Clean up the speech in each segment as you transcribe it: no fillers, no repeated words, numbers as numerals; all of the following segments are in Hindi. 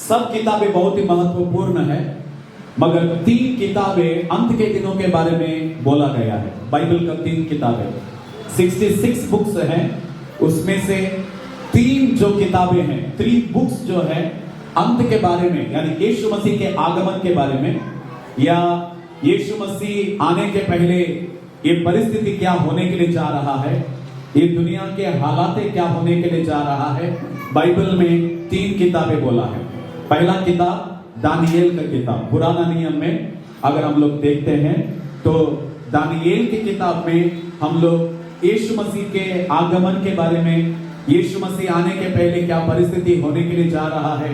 सब किताबें बहुत ही महत्वपूर्ण है, मगर 3 किताबें अंत के दिनों के बारे में बोला गया है। बाइबल का 3 किताबें 66 बुक्स हैं, उसमें से 3 जो किताबें हैं, 3 बुक्स जो है अंत के बारे में, यानी यीशु मसीह के आगमन के बारे में, या यीशु मसीह आने के पहले ये परिस्थिति क्या होने के लिए जा रहा है, ये दुनिया के हालात क्या होने के लिए जा रहा है। बाइबल में 3 किताबें बोला है। पहला किताब दानियेल का किताब, पुराना नियम में अगर हम लोग देखते हैं तो दानियेल की किताब में हम लोग यीशु मसीह के आगमन के बारे में, यीशु मसीह आने के पहले क्या परिस्थिति होने के लिए जा रहा है,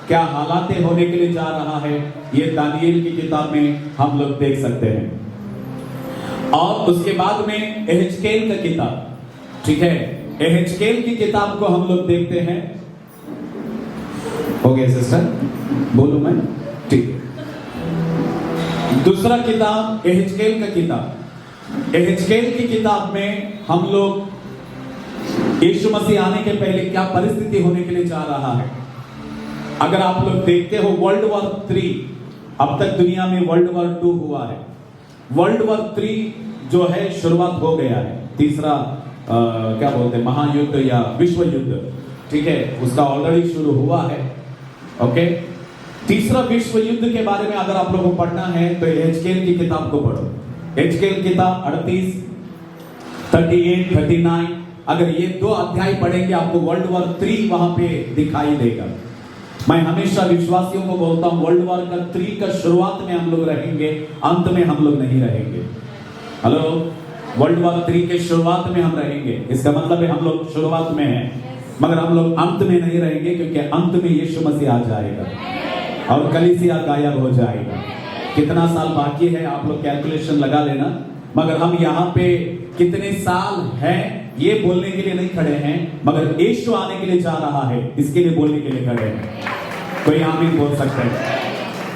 क्या हालात होने के लिए जा रहा है, ये दानियेल की किताब में हम लोग देख सकते हैं। और उसके बाद में एहेजकेल का किताब, ठीक है, एहेजकेल की किताब को हम लोग देखते हैं। हो गया सिस्टर, बोलूं मैं? ठीक। दूसरा किताब एहेजकेल का किताब, एहेजकेल की किताब में हम लोग यीशु मसीह आने के पहले क्या परिस्थिति होने के लिए जा रहा है। अगर आप लोग देखते हो वर्ल्ड वॉर 3, अब तक दुनिया में वर्ल्ड वॉर 2 हुआ है। वर्ल्ड वॉर 3 जो है शुरुआत हो गया है, तीसरा क्या बोलते हैं, महायुद्ध या विश्व युद्ध, ठीक है, उसका ऑलरेडी शुरू हुआ है। ओके, तीसरा विश्व युद्ध के बारे में अगर आप लोगों को पढ़ना है तो एहेजकेल की किताब को पढ़ो। एहेजकेल किताब 38, 38, 39, अगर ये 2 अध्याय पढ़ेंगे आपको वर्ल्ड वॉर 3 वहां पे दिखाई देगा। मैं हमेशा विश्वासियों को बोलता हूं वर्ल्ड वॉर का 3 का शुरुआत में हम लोग रहेंगे, अंत में हम लोग नहीं रहेंगे। हेलो, वर्ल्ड वॉर 3 के शुरुआत में हम रहेंगे, इसका मतलब है हम लोग शुरुआत में हैं, मगर हम लोग अंत में नहीं रहेंगे, क्योंकि अंत में यीशु मसीह आ जाएगा और कलीसिया गायब हो जाएगा। कितना साल बाकी है आप लोग कैलकुलेशन लगा लेना, मगर हम यहाँ पे कितने साल हैं ये बोलने के लिए नहीं खड़े हैं, मगर यीशु आने के लिए जा रहा है इसके लिए बोलने के लिए खड़े हैं। कोई आमीन बोल सकते हैं?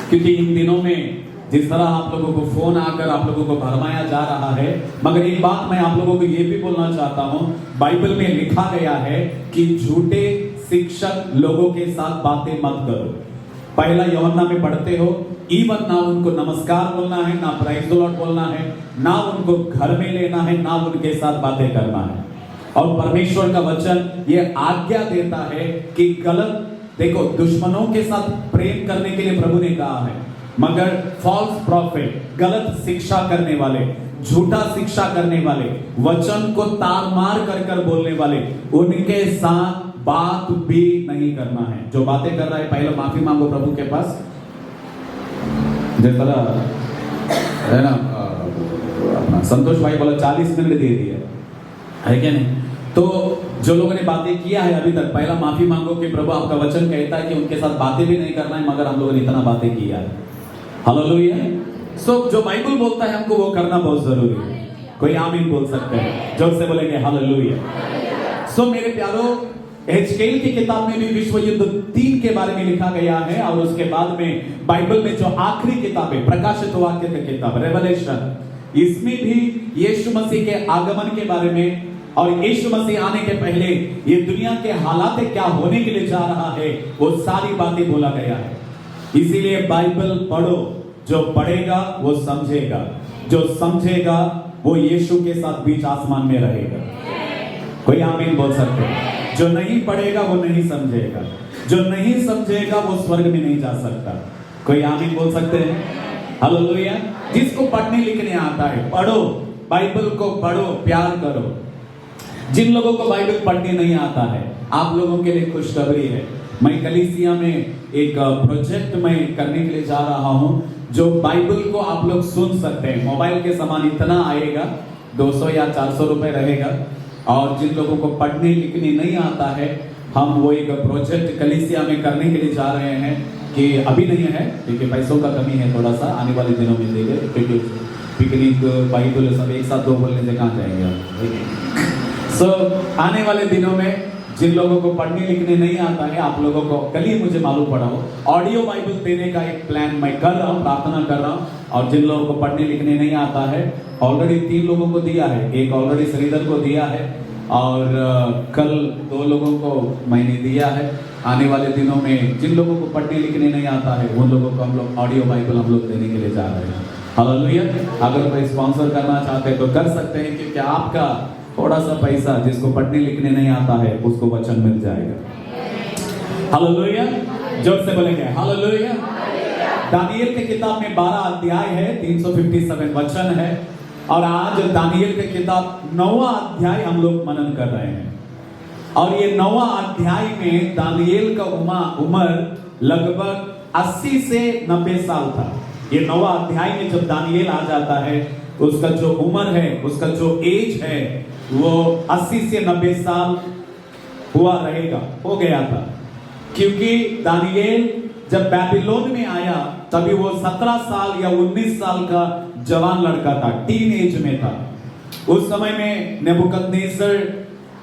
क्योंकि इन दिनों में जिस तरह आप लोगों को फोन आकर आप लोगों को भरमाया जा रहा है, मगर एक बात मैं आप लोगों को ये भी बोलना चाहता हूं, बाइबल में लिखा गया है कि झूठे शिक्षक लोगों के साथ बातें मत करो। पहला यूहन्ना में पढ़ते हो, इवन ना उनको नमस्कार बोलना है, ना प्राइज द लॉर्ड बोलना है, ना उनको घर में लेना है, ना उनके साथ बातें करना है। और परमेश्वर का वचन ये आज्ञा देता है कि गलत, देखो, दुश्मनों के साथ प्रेम करने के लिए प्रभु ने कहा है, मगर फॉल्स प्रॉफिट, गलत शिक्षा करने वाले, झूठा शिक्षा करने वाले, वचन को तारमार कर कर बोलने वाले, उनके साथ बात भी नहीं करना है। जो बातें कर रहा है पहले माफी मांगो प्रभु के पास। जिस तरह है ना, अपना संतोष भाई बोला 40 मिनट दे दिया है क्या नहीं, तो जो लोगों ने बातें किया है अभी तक, पहला माफी मांगो कि प्रभु आपका वचन कहता है कि उनके साथ बातें भी नहीं करना है, मगर हम लोगों ने इतना बातें किया है। हालेलुया। सो जो बाइबल बोलता है हमको वो करना बहुत जरूरी है। कोई आमीन बोल सकते हैं? जोर से बोलेंगे हालेलुया। सो मेरे प्यारो, एहेजकेल की किताब में भी विश्व युद्ध 3 के बारे में लिखा गया है, और उसके बाद में बाइबल में जो आखिरी किताब है, प्रकाशित वाक्य की किताब रेवलेशन, इसमें भी यीशु मसीह के आगमन के बारे में और यीशु मसीह आने के पहले ये दुनिया के हालात क्या होने के लिए जा रहा है, वो सारी बातें बोला गया है। इसीलिए बाइबल पढ़ो, जो पढ़ेगा वो समझेगा, जो समझेगा वो यीशु के साथ बीच आसमान में रहेगा। कोई आमीन बोल सकते हैं? जो नहीं पढ़ेगा वो नहीं समझेगा, जो नहीं समझेगा वो स्वर्ग में नहीं जा सकता। कोई आमीन बोल सकते हैं? हालेलुया। जिसको पढ़ने लिखने आता है, पढ़ो, बाइबल को पढ़ो, प्यार करो। जिन लोगों को बाइबल पढ़ने नहीं आता है, आप लोगों के लिए खुशखबरी है। मैं कलीसिया में एक प्रोजेक्ट में करने के लिए जा रहा हूं, जो बाइबल को आप लोग सुन सकते हैं। मोबाइल के समान इतना आएगा, 200 या 400 रुपए रहेगा। और जिन लोगों को पढ़ने लिखने नहीं आता है, हम वो एक प्रोजेक्ट कलीसिया में करने के लिए जा रहे हैं, कि अभी नहीं है क्योंकि पैसों का कमी है थोड़ा सा, आने वाले दिनों में देंगे, क्योंकि पिकनिक बाइबल सब एक साथ 2 बोलने से कहाँ जाएंगे आप। सो आने वाले दिनों में जिन लोगों को पढ़ने लिखने नहीं आता है, आप लोगों को कल ही मुझे मालूम पड़ा हो, ऑडियो बाइबल देने का एक प्लान मैं कर रहा हूँ, प्रार्थना कर रहा हूँ। और जिन लोगों को पढ़ने लिखने नहीं आता है, ऑलरेडी 3 लोगों को दिया है, एक ऑलरेडी श्रीधर को दिया है, और कल 2 लोगों को मैंने दिया है। आने वाले दिनों में जिन लोगों को पढ़ने लिखने नहीं आता है उन लोगों को हम लोग ऑडियो बाइबल हम लोग देने के लिए जा रहे हैं। हालेलुया। अगर कोई स्पॉन्सर करना चाहते हैं तो कर सकते हैं, क्योंकि आपका थोड़ा सा पैसा जिसको पढ़ने लिखने नहीं आता है उसको वचन मिल जाएगा। हालेलुया। जोर से बोलेंगे हालेलुया। दानियेल के किताब में 12 अध्याय है, 357 वचन है, और आज दानियेल के किताब 9वां अध्याय हम लोग मनन कर रहे हैं। और ये 9वां अध्याय में दानियेल का उम्र लगभग 80 से 90 साल था। ये 9वां अध्याय में जब दानियेल आ जाता है, उसका जो उम्र है, उसका जो एज है, वो 80 से 90 साल हुआ रहेगा, हो गया था। क्योंकि दानियेल जब बैबिलोन में आया तभी वो 17 साल या 19 साल का जवान लड़का था, टीन एज में था। उस समय में नेबुकदनेस्सर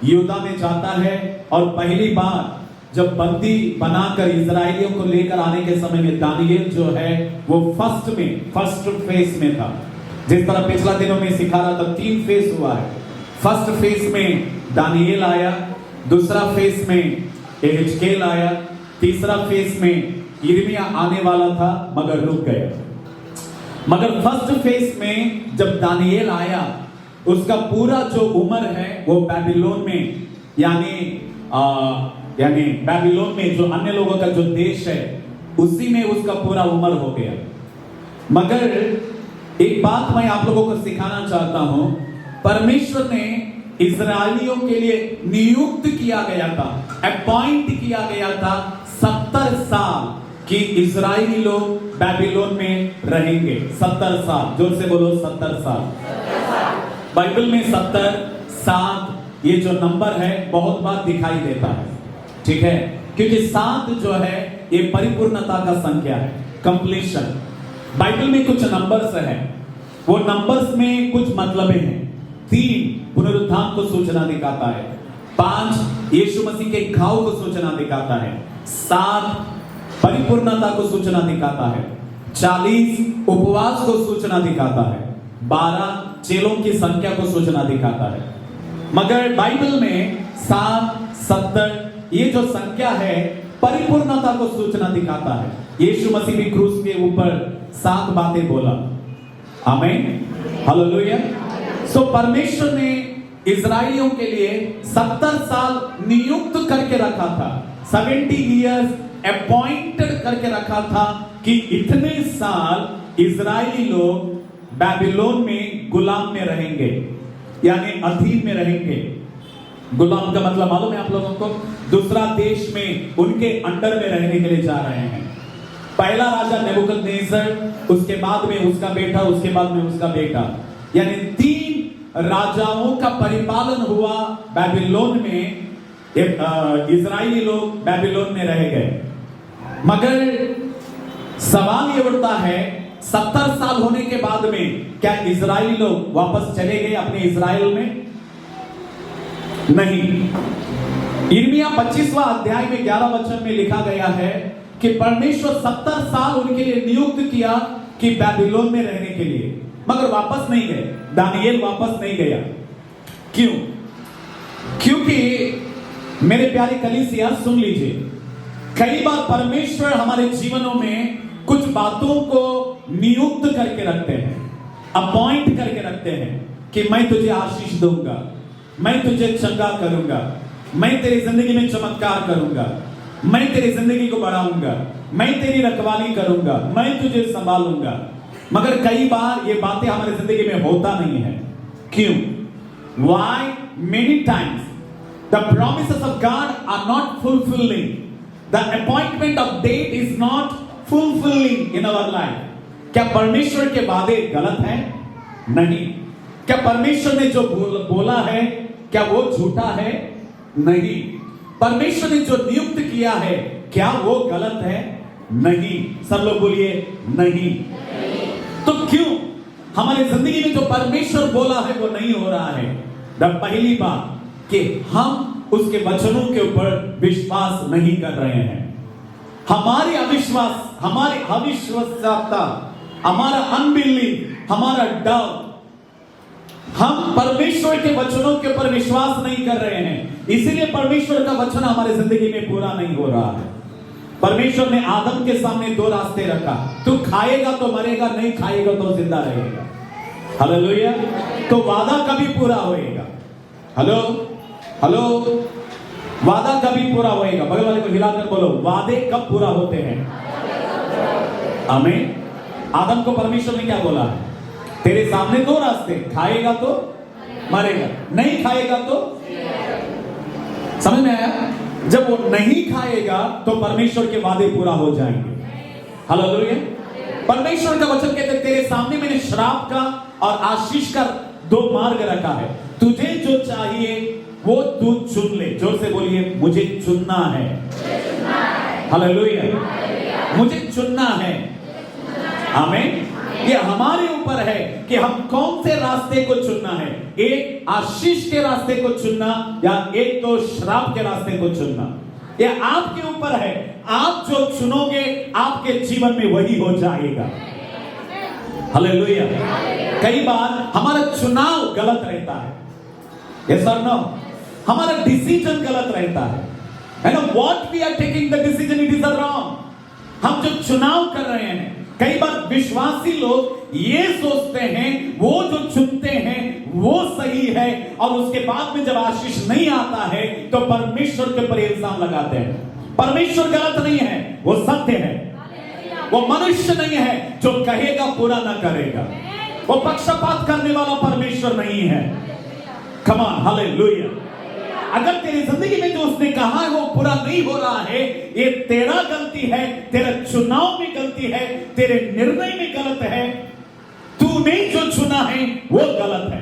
यहूदा में जाता है और पहली बार जब बंदी बनाकर इजराइलियों को लेकर आने के समय में दानियेल जो है वो फर्स्ट फेज में था। जिस तरह पिछला दिनों में सिखा रहा था, 3 फेज हुआ है। फर्स्ट फेज में दानियेल आया, दूसरा फेज में एहेजकेल आया, तीसरा फेज में यिर्मयाह आने वाला था मगर रुक गया। मगर फर्स्ट फेज में जब दानियेल आया, उसका पूरा जो उम्र है वो बैबिलोन में यानी बैबिलोन में जो अन्य लोगों का जो देश है उसी में उसका पूरा उम्र हो गया। मगर एक बात मैं आप लोगों को सिखाना चाहता हूं, परमेश्वर ने इस्राएलियों के लिए नियुक्त किया गया था, अपॉइंट किया गया था 70 साल कि इजरायली लोग बैबिलोन में रहेंगे। 70 साल, जोर से बोलो 70 साल। बाइबल में 70, 7 ये जो नंबर है बहुत बार दिखाई देता है, ठीक है, क्योंकि 7 जो है ये परिपूर्णता का संख्या है, कंप्लीशन। बाइबल में कुछ नंबर्स हैं, वो नंबर्स में कुछ मतलब हैं। 3 पुनरुत्थान को सूचना दिखाता है, 5 यीशु मसीह के घाव को सूचना दिखाता है, 7 परिपूर्णता को सूचना दिखाता है, 40 उपवास को सूचना दिखाता है, 12 चेलों की संख्या को सूचना दिखाता है। मगर बाइबल में 7, 70 ये जो संख्या है परिपूर्णता को सूचना दिखाता है। यीशु मसीह भी क्रूस के ऊपर 7 बातें बोला। आमीन, हालेलुया। सो परमेश्वर ने इजराइलियों के लिए 70 साल नियुक्त करके रखा था, 70 इयर्स अपॉइंटेड करके रखा था कि इतने साल इजरायली लोग बैबिलोन में गुलाम में रहेंगे, यानी अधीन में रहेंगे। गुलाम का मतलब मालूम है आप लोगों को? दूसरा देश में उनके अंडर में रहने के लिए जा रहे हैं। पहला राजा नेबुकदनेस्सर, उसके बाद में उसका बेटा, उसके बाद में उसका बेटा, यानी 3 राजाओं का परिपालन हुआ बैबिलोन में। इजरायली लोग बैबिलोन में रह गए। मगर सवाल ये उठता है, 70 साल होने के बाद में क्या इजरायली लोग वापस चले गए अपने इजराइल में? नहीं। यिर्मयाह 25वां अध्याय में 11 वचन में लिखा गया है कि परमेश्वर 70 साल उनके लिए नियुक्त किया कि बैबिलोन में रहने के लिए, मगर वापस नहीं गए। दानियेल वापस नहीं गया। क्यों? क्योंकि मेरे प्यारे कलीसिया सुन लीजिए, कई बार परमेश्वर हमारे जीवनों में कुछ बातों को नियुक्त करके रखते हैं, अपॉइंट करके रखते हैं कि मैं तुझे आशीष दूंगा, मैं तुझे चंगा करूंगा, मैं तेरी जिंदगी में चमत्कार करूंगा, मैं तेरी जिंदगी को बढ़ाऊंगा, मैं तेरी रखवाली करूंगा, मैं तुझे संभालूंगा। मगर कई बार ये बातें हमारी जिंदगी में होता नहीं है। क्यों? Why many times the promises of God are not fulfilling, the appointment of date is not fulfilling in our life. क्या परमेश्वर के वादे गलत हैं? नहीं। क्या परमेश्वर ने जो बोला है क्या वो झूठा है? नहीं। परमेश्वर ने जो नियुक्त किया है क्या वो गलत है? नहीं। सब लोग बोलिए नहीं। तो क्यों हमारी जिंदगी में जो परमेश्वर बोला है वो नहीं हो रहा है? पहली बात कि हम उसके वचनों के ऊपर विश्वास नहीं कर रहे हैं। हमारी अविश्वास, हमारी अविश्वासता, हमारा अनबिलीव, हमारा डाउट, हम परमेश्वर के वचनों के ऊपर विश्वास नहीं कर रहे हैं, इसीलिए परमेश्वर का वचन हमारे जिंदगी में पूरा नहीं हो रहा है। परमेश्वर ने आदम के सामने दो रास्ते रखा, तू खाएगा तो मरेगा, नहीं खाएगा तो जिंदा रहेगा। हालेलुया। तो वादा कभी पूरा होएगा। हेलो हेलो, वादा कभी पूरा होएगा। बगल वाले को हिलाकर बोलो, वादे कब पूरा होते हैं? आमीन। आदम को परमेश्वर ने क्या बोला? तेरे सामने दो रास्ते, खाएगा तो मरेगा, नहीं खाएगा तो। समझ में आया? जब वो नहीं खाएगा तो परमेश्वर के वादे पूरा हो जाएंगे। हालेलुया। परमेश्वर का वचन कहते तेरे सामने मैंने श्राप का और आशीष का दो मार्ग रखा है, तुझे जो चाहिए वो तू चुन ले। जोर से बोलिए, मुझे चुनना है। हालेलुया, मुझे चुनना है। आमीन। ये हमारे ऊपर है कि हम कौन से रास्ते को चुनना है, एक आशीष के रास्ते को चुनना या एक तो श्राप के रास्ते को चुनना। यह आपके ऊपर है, आप जो चुनोगे आपके जीवन में वही हो जाएगा। हालेलुया। कई बार हमारा चुनाव गलत रहता है, यस और नो, हमारा डिसीजन गलत रहता है ना। What we are taking the decision, it is wrong. हम जो चुनाव कर रहे हैं, कई बार विश्वासी लोग ये सोचते हैं वो जो चुनते हैं वो सही है, और उसके बाद में जब आशीष नहीं आता है तो परमेश्वर के ऊपर इल्जाम लगाते हैं। परमेश्वर गलत नहीं है, वो सत्य है। वो मनुष्य नहीं है जो कहेगा पूरा ना करेगा। वो पक्षपात करने वाला परमेश्वर नहीं है। Come on, hallelujah. अगर तेरी जिंदगी में जो उसने कहा है वो पूरा नहीं हो रहा है, ये तेरा गलती है, तेरा चुनाव में गलती है, तेरे निर्णय में गलत है, तूने जो चुना है वो गलत है।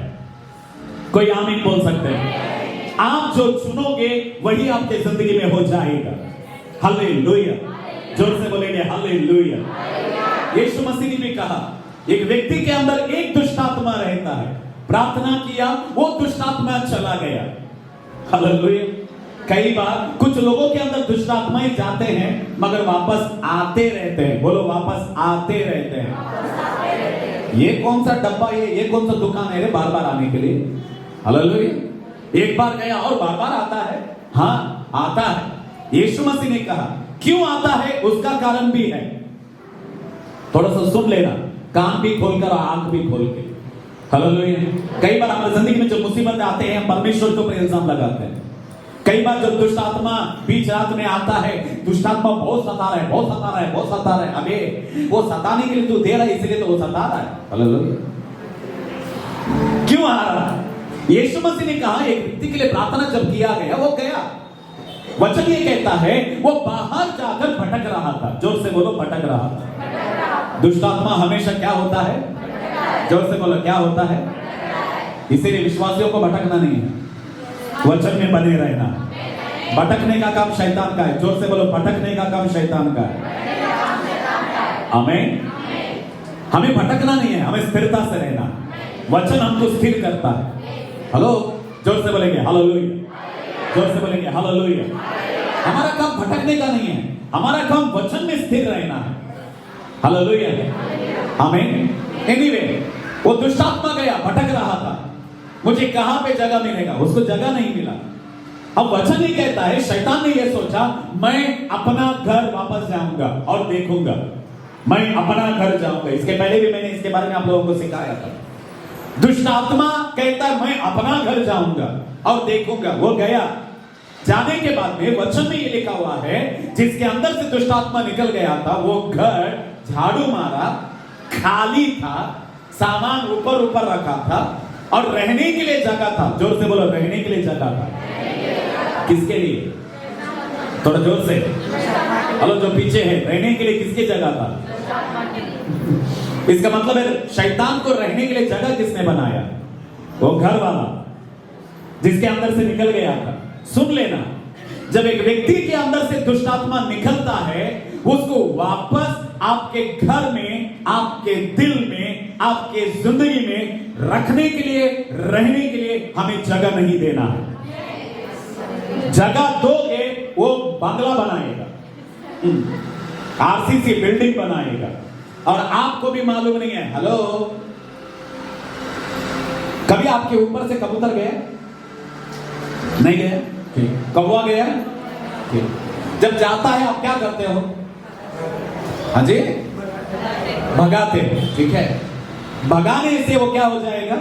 कोई आमीन बोल सकते हैं? आप जो चुनोगे वही आपके जिंदगी में हो जाएगा। हालेलुया। जोर से बोलेंगे हालेलुया। यीशु मसीह ने भी कहा, एक व्यक्ति के अंदर एक दुष्ट आत्मा रहता है, प्रार्थना किया, वो दुष्ट आत्मा चला गया। हालेलुया। कई बार कुछ लोगों के अंदर दुष्ट आत्माएं जाते हैं मगर वापस आते रहते हैं। बोलो, वापस आते रहते हैं। ये कौन सा डब्बा है, ये कौन सा दुकान है रे बार बार आने के लिए? हालेलुया। एक बार गया और बार बार आता है। हाँ, आता है। यीशु मसीह ने कहा क्यों आता है, उसका कारण भी है। थोड़ा सा सुन लेना, कान भी खोलकर और आंख भी खोल के। हालेलुया। कई बार हमारी जिंदगी में जो मुसीबत आते हैं, हम परमेश्वर के ऊपर इल्जाम लगाते हैं। कई बार जब दुष्ट आत्मा बीच रात में आता है, दुष्ट आत्मा बहुत सता रहा है, बहुत सता रहा है, बहुत सता रहा है। अबे वो सताने के लिए तू दे रहा है, इसलिए तो वो सता रहा है। हालेलुया। क्यों आ रहा है? यीशु मसीह ने कहा एक व्यक्ति के लिए प्रार्थना जब किया गया, वो गया। वचन ये कहता है वो बाहर जाकर भटक रहा था। जोर से बोलो, भटक रहा था। दुष्ट आत्मा हमेशा क्या होता है? जोर से बोलो, क्या होता है? इसीलिए विश्वासियों को भटकना नहीं है, वचन में बने रहना। भटकने का काम शैतान का है। जोर से बोलो, भटकने का काम शैतान का है। आमीन। हमें भटकना नहीं है, हमें स्थिरता से रहना। वचन हमको स्थिर करता है। हेलो, जोर से बोलेंगे हालेलुया। जोर से बोलेंगे हालेलुया। हमारा काम भटकने का नहीं है, हमारा काम वचन में स्थिर रहना है। हालेलुया। आमीन। एनीवे, वो दुष्ट आत्मा गया, भटक रहा था। मुझे कहां पे जगह मिलेगा, उसको जगह नहीं मिला। अब वचन ही कहता है, शैतान ने यह सोचा मैं अपना घर वापस जाऊंगा और देखूंगा, मैं अपना घर जाऊंगा। इसके पहले भी मैंने इसके बारे में आप लोगों को सिखाया था। दुष्ट आत्मा कहता है मैं अपना घर जाऊंगा और देखूंगा। वो गया, जाने के बाद में वचन में ये लिखा हुआ है जिसके अंदर से दुष्ट आत्मा निकल गया था, वो घर झाड़ू मारा, खाली था, सामान ऊपर ऊपर रखा था और रहने के लिए जगह था। जोर से बोलो, रहने के लिए जगह था। किसके लिए? थोड़ा जोर से। हेलो, जो पीछे है, रहने के लिए किसकी जगह था? इसका मतलब है शैतान को रहने के लिए जगह किसने बनाया? वो घर वाला जिसके अंदर से निकल गया था। सुन लेना, जब एक व्यक्ति के अंदर से दुष्ट आत्मा निकलता है, उसको वापस आपके घर में, आपके दिल में, आपके जिंदगी में रखने के लिए, रहने के लिए हमें जगह नहीं देना है। जगह दोगे वो बंगला बनाएगा, आरसीसी बिल्डिंग बनाएगा और आपको भी मालूम नहीं है। हेलो, कभी आपके ऊपर से कबूतर गया? नहीं गया? ठीक। कौवा गया? ठीक। जब जाता है आप क्या करते हो? हाँ जी, भगाते हो। ठीक है, भगाने से वो क्या हो जाएगा?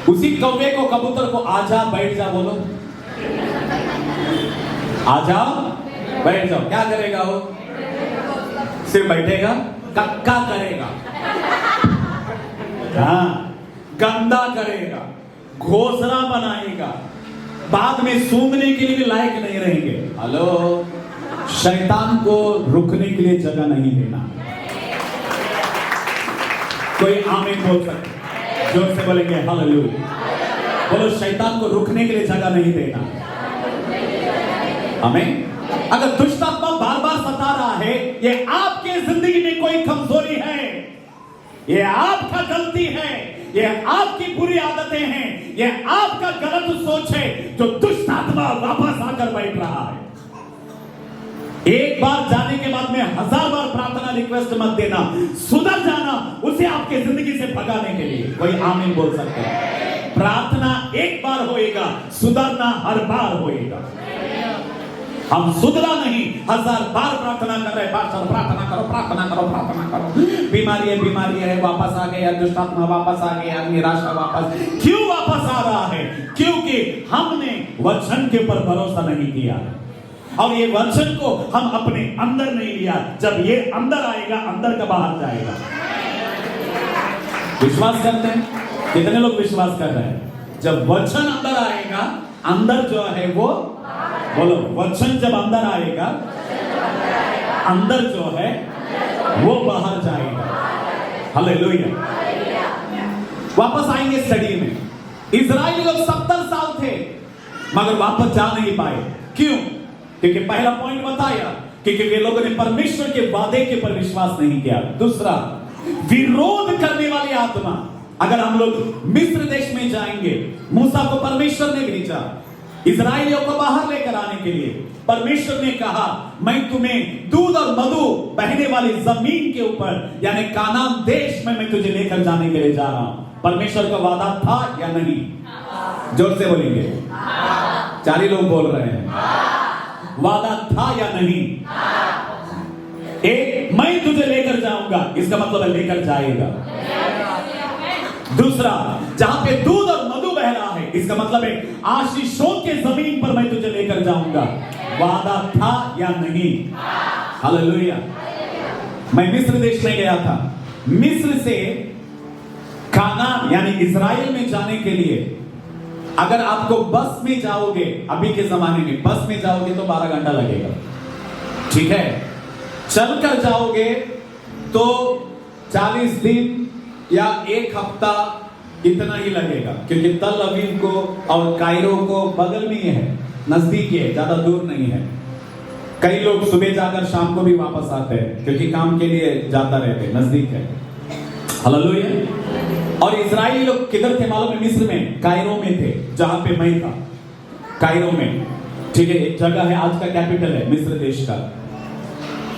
उसी कौवे को, कबूतर को आजा बैठ जा बोलो, आजा बैठ जाओ, क्या करेगा वो? सिर्फ बैठेगा, कक्का करेगा, हाँ, गंदा करेगा, घोंसला बनाएगा, बाद में सूंघने के लिए भी लायक नहीं रहेंगे। हेलो, शैतान को रुकने के लिए जगह नहीं देना। कोई आमीन बोल सकते? जोर से बोलेंगे हालेलुया। बोलो, शैतान को रुकने के लिए जगह नहीं देना। आमीन। अगर दुष्ट आत्मा बार बार सता रहा है, ये आपके जिंदगी में कोई कमजोरी है, ये आपका गलती है, ये आपकी बुरी आदतें हैं, ये आपका गलत सोच है, जो दुष्ट आत्मा वापस आकर बैठ रहा है। एक बार जाने के बाद में 1000 बार प्रार्थना रिक्वेस्ट मत देना, सुधर जाना उसे आपके जिंदगी से भगाने के लिए। कोई आमीन बोल सकते हैं? प्रार्थना एक बार होएगा, सुधरना हर बार होएगा। हम सुधरा नहीं, 1000 बार प्रार्थना कर रहे, पास्टर प्रार्थना करो, प्रार्थना करो, प्रार्थना करो, बीमारी है, वापस आ गया, दुष्ट आत्मा वापस आ गया, निराशा वापस। क्यों वापस आ रहा है? क्योंकि हमने वचन के ऊपर भरोसा नहीं किया, और ये वचन को हम अपने अंदर नहीं लिया। जब ये अंदर आएगा, अंदर का बाहर जाएगा। विश्वास करते हैं? कितने लोग विश्वास कर रहे हैं? जब वचन अंदर आएगा, अंदर जो है वो, बोलो, वचन जब अंदर आएगा, अंदर जो है वो बाहर जाएगा। हालेलुया। वापस आएंगे स्टडी में। इजराइली लोग 70 साल थे मगर वापस जा नहीं पाए। क्यों? क्योंकि पहला पॉइंट बताया, क्योंकि वे लोगों ने परमेश्वर के वादे के पर विश्वास नहीं किया। दूसरा, विरोध करने वाली आत्मा। अगर हम लोग मिस्र देश में जाएंगे, मूसा को परमेश्वर ने भेजा इजराइलियों को बाहर लेकर आने के लिए। परमेश्वर ने कहा, मैं तुम्हें दूध और मधु बहने वाली जमीन के ऊपर, यानी कानान देश में मैं तुझे लेकर जाने के लिए जा रहा हूं। परमेश्वर का वादा था या नहीं? जोर से बोलेंगे। 4 लोग बोल रहे हैं। वादा था या नहीं? एक, मैं तुझे लेकर जाऊंगा, इसका मतलब है लेकर जाएगा। दूसरा, जहां पे दूध और मधु बह रहा है, इसका मतलब है आशीषों के जमीन पर मैं तुझे लेकर जाऊंगा। वादा था या नहीं? हालेलुया। मैं मिस्र देश में गया था। मिस्र से कानान यानी इजराइल में जाने के लिए अगर आपको बस में जाओगे, अभी के जमाने में बस में जाओगे तो 12 घंटा लगेगा। ठीक है, चलकर जाओगे तो 40 दिन या 1 हफ्ता इतना ही लगेगा, क्योंकि तल अवीव को और कायरो को बगल में ही है, नजदीक है, ज्यादा दूर नहीं है। कई लोग सुबह जाकर शाम को भी वापस आते हैं, क्योंकि काम के लिए जाता रहते, नजदीक है। हालेलुया। और इजराइली लोग किधर थे मालूम है? मिस्र में, कायरो में थे, जहां पे मैं था, कायरो में। ठीक है, एक जगह है, आज का कैपिटल है मिस्र देश का।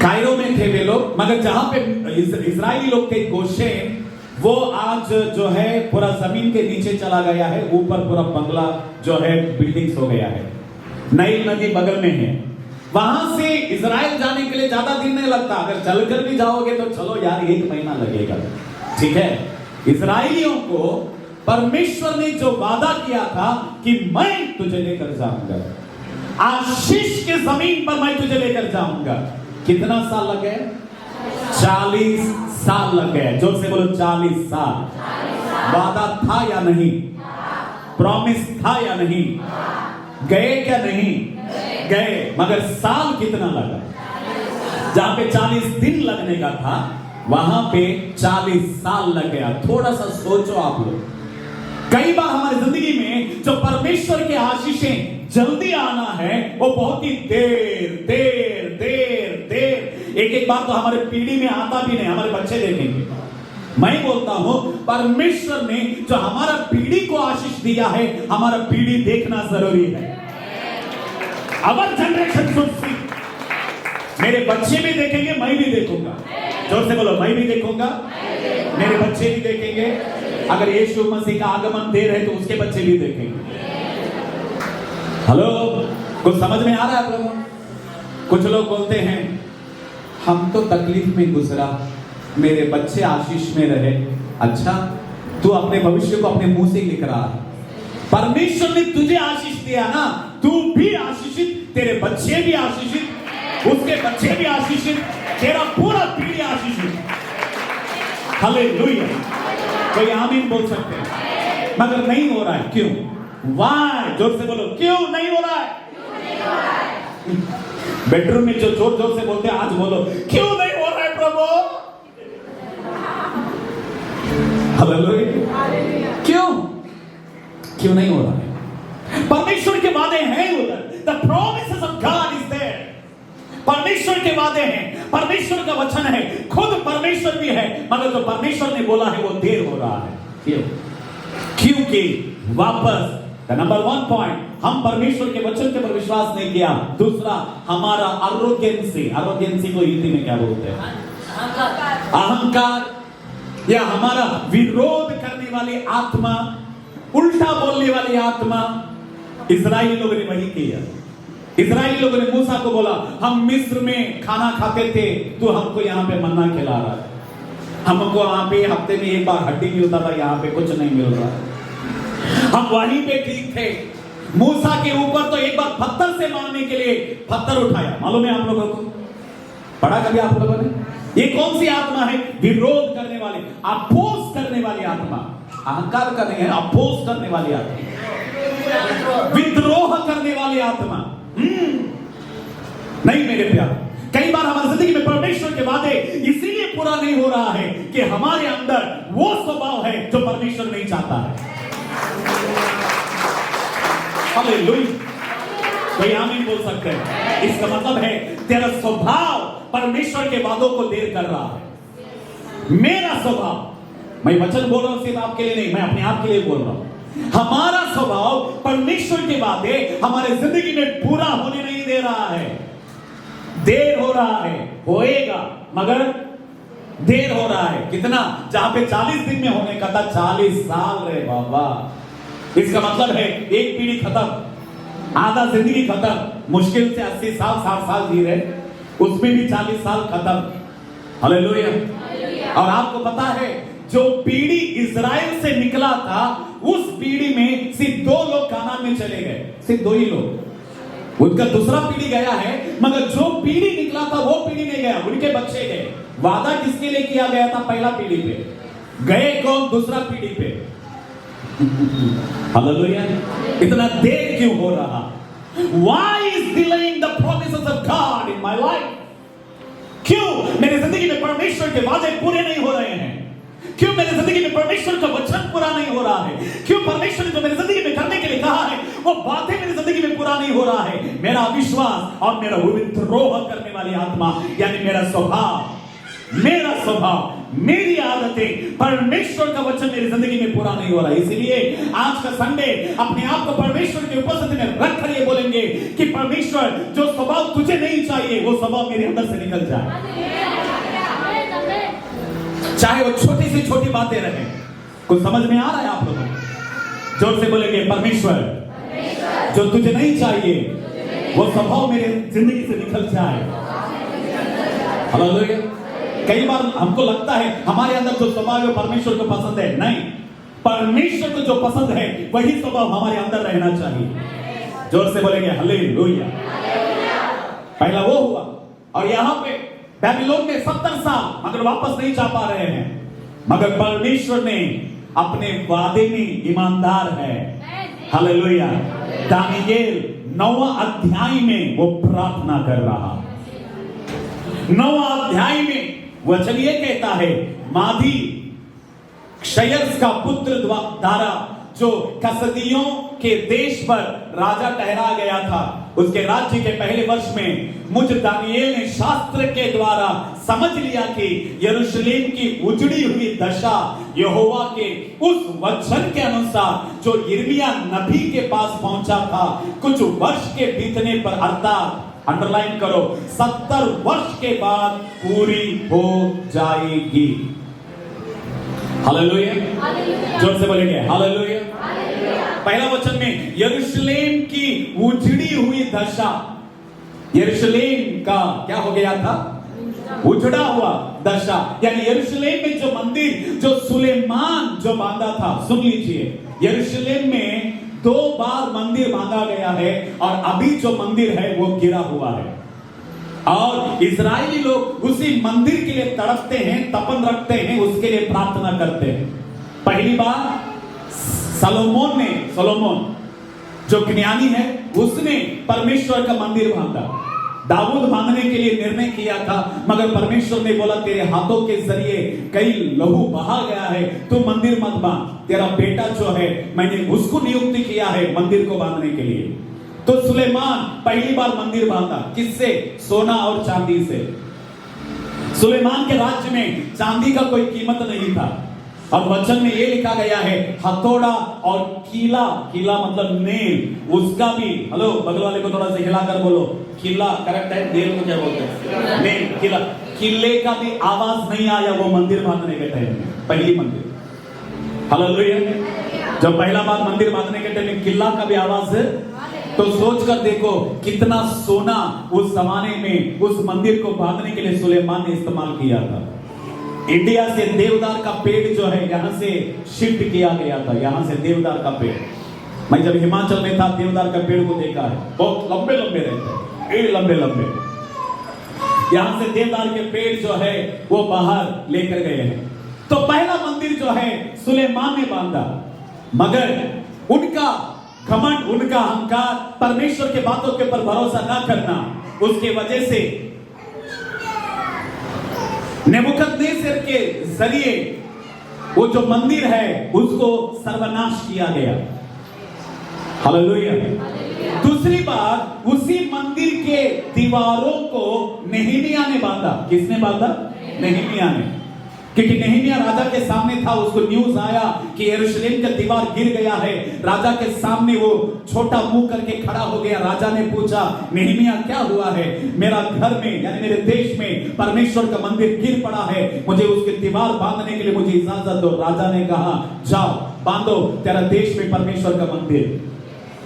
कायरो में थे वे लोग, मगर जहां पे इजराइली लोग थे गोशेन, वो आज जो है पूरा जमीन के नीचे चला गया है, ऊपर पूरा बंगला जो है बिल्डिंग्स हो गया है। नाइल नदी बगल में है। वहां से इजराइल जाने के लिए ज्यादा दिन नहीं लगता, अगर चलकर भी जाओगे तो चलो यार 1 महीना लगेगा। ठीक है, इजराइलियों को परमेश्वर ने जो वादा किया था कि मैं तुझे लेकर जाऊंगा, आशीष के जमीन पर मैं तुझे लेकर जाऊंगा, कितना साल लग गए? 40 साल लग गए। जोर से बोलो, 40 साल। वादा था या नहीं? प्रॉमिस था या नहीं? गए क्या नहीं? गए, मगर साल कितना लगा? जहां पे 40 दिन लगने का था, वहां पे 40 साल लग गया। थोड़ा सा सोचो आप लोग। कई बार हमारी जिंदगी में जो परमेश्वर के आशीषें जल्दी आना है, वो बहुत ही देर देर देर देर, एक बार तो हमारे पीढ़ी में आता भी नहीं, हमारे बच्चे देखेंगे। मैं बोलता हूं, परमेश्वर ने जो हमारा पीढ़ी को आशीष दिया है, हमारा पीढ़ी देखना जरूरी है। अवर जनरेशन शुड सी। मेरे बच्चे भी देखेंगे, मैं भी देखूंगा। जोर से बोलो, मैं भी देखूंगा, मेरे बच्चे भी देखेंगे, अगर यीशु मसीह का आगमन देर है तो उसके बच्चे भी देखेंगे। हेलो, कुछ समझ में आ रहा है प्रभु? कुछ लोग बोलते हैं हम तो तकलीफ में गुजरा, मेरे बच्चे आशीष में रहे। अच्छा, तू अपने भविष्य को अपने मुंह से लिख रहा है। परमेश्वर ने तुझे आशीष दिया ना, तू भी आशीषित, तेरे बच्चे भी आशीषित, उसके बच्चे भी आशीषित, तेरा पूरा पीढ़ी आशीषित। हालेलुया। कोई आमीन बोल सकते हैं? मगर नहीं हो रहा है, क्यों? वाई? जोर से बोलो, क्यों नहीं हो रहा है? बेडरूम में जो जोर जोर से बोलते हैं, आज बोलो, क्यों नहीं हो रहा है प्रभु? हालेलुया। क्यों नहीं हो रहा है? परमेश्वर के वादे हैं उधर। The promises of God is there. परमेश्वर के वादे हैं, परमेश्वर का वचन है, खुद परमेश्वर भी है, मगर जो परमेश्वर ने बोला है वो देर हो रहा है। क्यों? क्योंकि वापस नंबर 1 पॉइंट, हम परमेश्वर के वचन के पर विश्वास नहीं किया। दूसरा, हमारा अरोगेंसी को हिंदी में क्या बोलते हैं? अहंकार, या हमारा विरोध करने वाली आत्मा, उल्टा बोलने वाली आत्मा। इजराइली लोगों ने वही किया। इजराइली लोगों ने मूसा को बोला, हम मिस्र में खाना खाते थे, तू हमको यहाँ पे मन्ना खिला रहा है। हमको वहां पे हफ्ते में एक बार हड्डी मिलता था, यहाँ पे कुछ नहीं मिल रहा। हम वहीं पे ठीक थे। मूसा के ऊपर तो एक बार पत्थर से मारने के लिए पत्थर उठाया, मालूम है आप लोगों को? पढ़ा कभी आप लोगों ने? ये कौन सी आत्मा है? विरोध करने वाली, अपोज करने वाली आत्मा। अहंकार का नहीं है, अपोज करने वाली आत्मा, विद्रोह करने वाली आत्मा। नहीं मेरे प्यार, कई बार हमारी जिंदगी में परमेश्वर के वादे इसीलिए पूरा नहीं हो रहा है कि हमारे अंदर वो स्वभाव है जो परमेश्वर नहीं चाहता है। हालेलुया। कोई आमीन बोल सकते हैं? इसका मतलब है तेरा स्वभाव परमेश्वर के वादों को देर कर रहा है। मेरा स्वभाव, मैं वचन बोल रहा हूं सिर्फ आपके लिए नहीं, मैं अपने आप के लिए बोल रहा हूं। हमारा स्वभाव परमेश्वर के वादे हमारे जिंदगी में पूरा होने नहीं दे रहा है। देर हो रहा है, होएगा, मगर देर हो रहा है। कितना? जहां पे 40 दिन में होने का था, 40 साल रे बाबा। इसका मतलब है एक पीढ़ी खत्म, आधा जिंदगी खत्म। मुश्किल से 80 साल 60 साल जी रहे, उसमें भी 40 साल खत्म। हालेलुया। और आपको पता है जो पीढ़ी इजराइल से निकला था, उस पीढ़ी में सिर्फ 2 लोग कानान में चले गए, सिर्फ 2 ही लोग। उनका दूसरा पीढ़ी गया है, मगर जो पीढ़ी निकला था वो पीढ़ी नहीं गया, उनके बच्चे गए। वादा किसके लिए किया गया था? पहला पीढ़ी पे गए, कौन? दूसरा पीढ़ी पे। हालेलुया। इतना देर क्यों हो रहा? Why is delaying the promises of God in my life? क्यों मेरी जिंदगी में परमेश्वर के वादे पूरे नहीं हो रहे हैं? क्यों मेरी जिंदगी में परमेश्वर का वचन पूरा नहीं हो रहा है? क्यों परमेश्वर ने जो मेरी जिंदगी में करने के लिए कहा है वो बातें मेरी जिंदगी में पूरा नहीं हो रहा है? मेरा अविश्वास और मेरा विद्रोह करने वाली आत्मा, यानी मेरा स्वभाव, मेरी आदतें, परमेश्वर का वचन मेरी जिंदगी में पूरा नहीं हो रहा है। इसलिए आज का संडे अपने आप को परमेश्वर की उपस्थिति में रख कर ये बोलेंगे कि परमेश्वर, जो स्वभाव तुझे नहीं चाहिए वो स्वभाव मेरे अंदर से निकल जाए, चाहे वो छोटी से छोटी बातें रहे। कुछ समझ में आ रहा है आप लोगों को? जोर से बोलेंगे, परमेश्वर, जो तुझे नहीं चाहिए वो स्वभाव मेरे जिंदगी से निकल जाए। हालेलुया। कई बार हमको लगता है हमारे अंदर जो स्वभाव है परमेश्वर को पसंद है। नहीं, परमेश्वर को जो पसंद है वही स्वभाव हमारे अंदर रहना चाहिए। जोर से बोलेंगे हालेलुया। पहला वो हुआ, और यहां पे बेबीलोन में 70 साल मगर वापस नहीं जा पा रहे हैं, मगर परमेश्वर ने अपने वादे में ईमानदार है। हालेलुया। दानियेल 9वां अध्याय में वो प्रार्थना कर रहा। 9वां अध्याय में वचन ये कहता है, माधी क्षयर्स का पुत्र दारा, जो कसदियों के देश पर राजा ठहरा गया था, उसके राज्य के पहले वर्ष में मुझ दानियेल ने शास्त्र के द्वारा समझ लिया कि यरूशलेम की उजड़ी हुई दशा यहोवा के उस वचन के अनुसार जो यिर्मयाह नबी के पास पहुंचा था, कुछ वर्ष के बीतने पर, अर्थात अंडरलाइन करो, 70 वर्ष के बाद पूरी हो जाएगी। हालेलुया, जोर से बोलेंगे हालेलुया। पहला वचन में यरूशलेम की उजड़ी हुई दशा, यरूशलेम का क्या हो गया था? उजड़ा हुआ दशा। यानी यरूशलेम में जो मंदिर जो सुलेमान जो बांधा था, सुन लीजिए, यरूशलेम में 2 बार मंदिर बांधा गया है और अभी जो मंदिर है वो गिरा हुआ है और इजरायली लोग उसी मंदिर के लिए तड़पते हैं, तपन रखते हैं, उसके लिए प्रार्थना करते हैं। पहली बार सोलोमन जो ज्ञानी है उसने परमेश्वर का मंदिर बांधा। दाऊद बांधने के लिए निर्णय किया था, मगर परमेश्वर ने बोला तेरे हाथों के जरिए कई लहू बहा गया है, तू मंदिर मत बांध, तेरा बेटा जो है मैंने उसको नियुक्त किया है मंदिर को बांधने के लिए। तो सुलेमान पहली बार मंदिर बांधा, किससे? सोना और चांदी से। सुलेमान के राज्य में चांदी का कोई कीमत नहीं था और वचन में ये लिखा गया है हथौड़ा और कीला, कीला मतलब नेल, उसका भी, हेलो बगल वाले को थोड़ा सा हिलाकर बोलो, कीला करेक्ट है, नेल को क्या बोलते हैं? नेल, कीला। किले का भी आवाज नहीं आया वो मंदिर बांधने के टाइम में, पहली मंदिर। हालेलुया। जब पहला बार मंदिर बांधने के टाइम में किला का भी आवाज है, तो सोच कर देखो कितना सोना उस जमाने में उस मंदिर को बांधने के लिए सुलेमान ने इस्तेमाल किया था। इंडिया से देवदार का पेड़ जो है यहां से शिफ्ट किया गया था, यहां से देवदार का पेड़। मैं जब हिमाचल में था देवदार का पेड़ को देखा है, बहुत लंबे लंबे रहते हैं, पेड़ लंबे लंबे। यहां से देवदार के पेड़ जो है वो बाहर लेकर गए हैं। तो पहला मंदिर जो है सुलेमान ने बांधा, मगर उनका घमंड, उनका अहंकार, परमेश्वर के बातों के ऊपर भरोसा ना करना, उसके वजह से नेबुकदनेस्सर के जरिए वो जो मंदिर है उसको सर्वनाश किया गया। हालेलुया। दूसरी बात, उसी मंदिर के दीवारों को नेहमिया ने बांधा। किसने बांधा? नेहमिया ने। क्योंकि नेहमिया राजा के सामने था, उसको न्यूज आया कि यरूशलेम का दीवार गिर गया है। राजा के सामने वो छोटा मुंह करके खड़ा हो गया। राजा ने पूछा, नेहमिया क्या हुआ है? मेरा घर में यानी मेरे देश में परमेश्वर का मंदिर गिर पड़ा है, मुझे उसकी दीवार बांधने के लिए मुझे इजाजत दो। राजा ने कहा जाओ बांधो तेरा देश में परमेश्वर का मंदिर।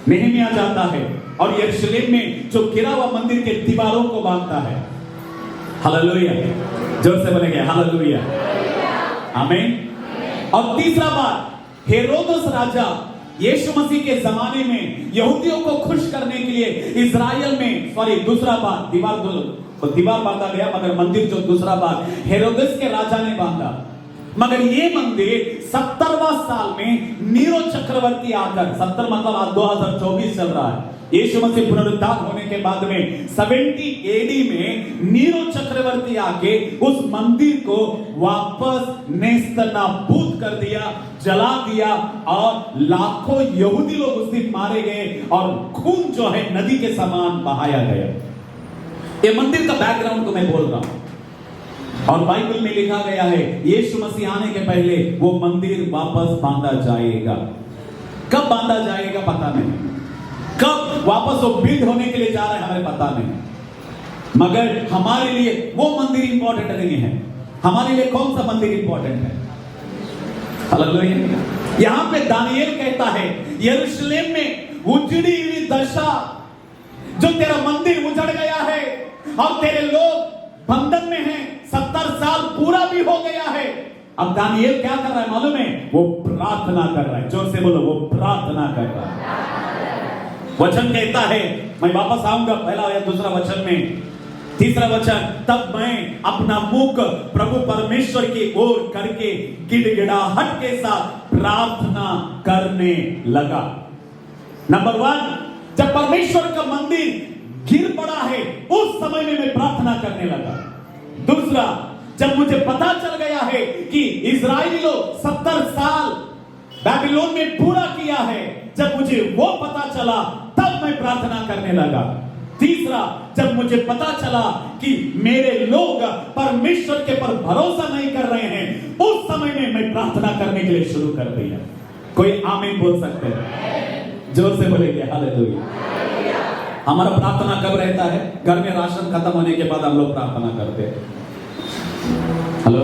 नेहमिया जाता है और यरूशलेम में जो गिरा हुआ मंदिर के दीवारों को बांधता है। हालेलुया, जोर से बोलेंगे हालेलुया, आमीन। और तीसरा बात, हेरोदस राजा यीशु मसीह के जमाने में यहूदियों को खुश करने के लिए इजराइल में, दूसरा बार दीवार बांधा गया, मगर मंदिर जो दूसरा बार हेरोदस के राजा ने बांधा। मगर ये मंदिर 70वां साल में नीरो चक्रवर्ती आकर, 70 मतलब आज 2024 चल रहा है, यीशु मसीह पुनरुत्थान होने के बाद में 70 एडी में नीरो चक्रवर्ती आके उस मंदिर को वापस नेस्तनाबूद कर दिया, जला दिया और लाखों यहूदी लोग उस दिन मारे गए और खून जो है नदी के समान बहाया गया। ये मंदिर का बैकग्राउंड को मैं बोल रहा हूं और बाइबल में लिखा गया है यीशु मसीह आने के पहले वो मंदिर वापस बांधा जाएगा। कब बांधा जाएगा पता नहीं, कब वापस वो बिल्ड होने के लिए जा रहा है हमें पता नहीं, मगर हमारे लिए वो मंदिर इंपॉर्टेंट नहीं है। हमारे लिए कौन सा मंदिर इंपॉर्टेंट है? हालेलुया। यहां पे दानिएल कहता है यरूशलेम में उजड़ी हुई दशा, जो तेरा मंदिर उजड़ गया है और तेरे लोग बंधन में हैं, 70 साल पूरा भी हो गया है। अब दानिएल क्या कर रहा है मालूम है? वो प्रार्थना कर रहा है। जोर से बोलो, वो प्रार्थना कर रहा है। वचन कहता है, मैं वापस आऊंगा पहला या दूसरा वचन में, तीसरा वचन, तब मैं अपना मुख प्रभु परमेश्वर की ओर करके गिड़गिड़ाहट के साथ प्रार्थना करने लगा। नंबर 1, जब परमेश्वर का मंदिर गिर पड़ा है उस समय में मैं प्रार्थना करने लगा। दूसरा, जब मुझे पता चल गया है कि इजराइली लोग 70 साल बैबिलोन में पूरा किया है, जब मुझे वो पता चला तब मैं प्रार्थना करने लगा। तीसरा, जब मुझे पता चला कि मेरे लोग परमेश्वर के पर भरोसा नहीं कर रहे हैं, उस समय में मैं प्रार्थना करने के लिए शुरू कर दिया। कोई आमीन बोल सकते हैं? जोर से बोलेंगे हालेलुया। हमारा प्रार्थना कब रहता है? घर में राशन खत्म होने के बाद हम लोग प्रार्थना करते हैं। हेलो,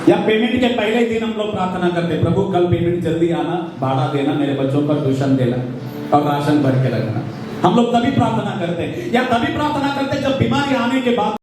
या पेमेंट के पहले दिन हम लोग प्रार्थना करते, प्रभु कल पेमेंट जल्दी आना, भाड़ा देना, मेरे बच्चों पर ट्यूशन देना और राशन भर के रखना। हम लोग तभी प्रार्थना करते हैं, या तभी प्रार्थना करते जब बीमारी आने के बाद